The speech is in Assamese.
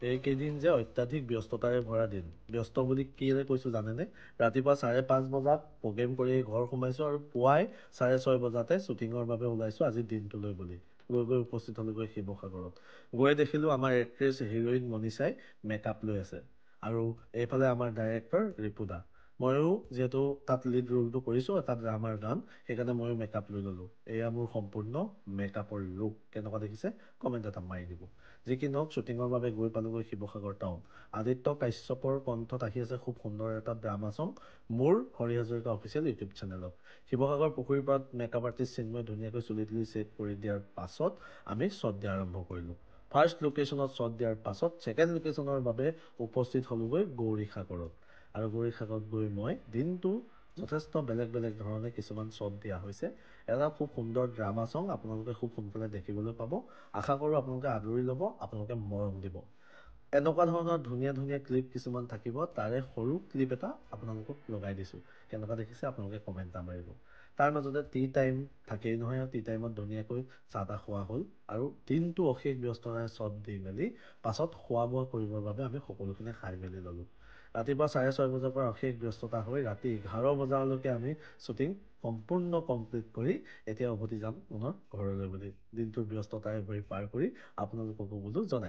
এইকেইদিন যে অত্যাধিক ব্যস্ততাৰে ভৰা দিন। ব্যস্ত বুলি কেলৈ কৈছোঁ জানেনে? ৰাতিপুৱা 5:30 বজাত প্ৰগ্ৰেম কৰি ঘৰ সোমাইছোঁ আৰু পুৱাই 6:30 বজাতে শ্বুটিঙৰ বাবে ওলাইছোঁ আজি দিনটোলৈ বুলি। গৈ উপস্থিত হ'লোগৈ শিৱসাগৰত। গৈ দেখিলোঁ আমাৰ এক্ট্ৰেছ হিৰ'ইন মনীষাই মেকআপ লৈ আছে আৰু এইফালে আমাৰ ডাইৰেক্টৰ ৰিপুদা। ময়ো যিহেতু তাত লিড ৰোলটো কৰিছোঁ, এটা ড্ৰামাৰ গান, সেইকাৰণে ময়ো মেকআপ লৈ ল'লোঁ। এয়া মোৰ সম্পূৰ্ণ মেকআপৰ লুক। কেনেকুৱা দেখিছে কমেণ্ট এটা মাৰি দিব। যি কি নহওক, শ্বুটিঙৰ বাবে গৈ পালোগৈ শিৱসাগৰ টাউন। আদিত্য কাশ্যপৰ কণ্ঠত আহি আছে খুব সুন্দৰ এটা ড্ৰামা ছং মোৰ হৰি হাজৰিকা অফিচিয়েল ইউটিউব চেনেলত। শিৱসাগৰ পুখুৰীৰ পাৰত মেকআপ আৰ্টিষ্ট চিন্ময়ে ধুনীয়াকৈ চুলি তুলি ছেট কৰি দিয়াৰ পাছত আমি শ্বট দিয়া আৰম্ভ কৰিলোঁ। ফাৰ্ষ্ট লোকেশ্যনত শ্বট দিয়াৰ পাছত ছেকেণ্ড লোকেশ্যনৰ বাবে উপস্থিত হ'লোগৈ গৌৰীসাগৰত। আৰু গৌৰীসাগৰত গৈ মই দিনটো যথেষ্ট বেলেগ বেলেগ ধৰণে কিছুমান শ্বট দিয়া হৈছে। এটা খুব সুন্দৰ ড্ৰামা ছং আপোনালোকে খুব সোনকালে দেখিবলৈ পাব। আশা কৰোঁ আপোনালোকে আদৰি ল'ব, আপোনালোকে মৰম দিব। এনেকুৱা ধৰণৰ ধুনীয়া ধুনীয়া ক্লিপ কিছুমান থাকিব, তাৰে সৰু ক্লিপ এটা আপোনালোকক লগাই দিছোঁ। কেনেকুৱা দেখিছে আপোনালোকে কমেণ্ট এটা মাৰিব। তাৰ মাজতে টি টাইম থাকেই নহয়, টি টাইমত ধুনীয়াকৈ চাহ তাহ খোৱা হ'ল আৰু দিনটো অশেষ ব্যস্ততাৰে শ্বট দি মেলি পাছত খোৱা বোৱা কৰিবৰ বাবে আমি সকলোখিনি খাই মেলি ল'লোঁ। ৰাতিপুৱা 6:30 বজাৰ পৰা অশেষ ব্যস্ততা হৈ ৰাতি 11 বজালৈকে আমি শ্বুটিং সম্পূৰ্ণ কমপ্লিট কৰি এতিয়া উভতি যাম পুনৰ ঘৰলৈ বুলি। দিনটোৰ ব্যস্ততাৰে ভৰি পাৰ কৰি আপোনালোককো বোলো জনাই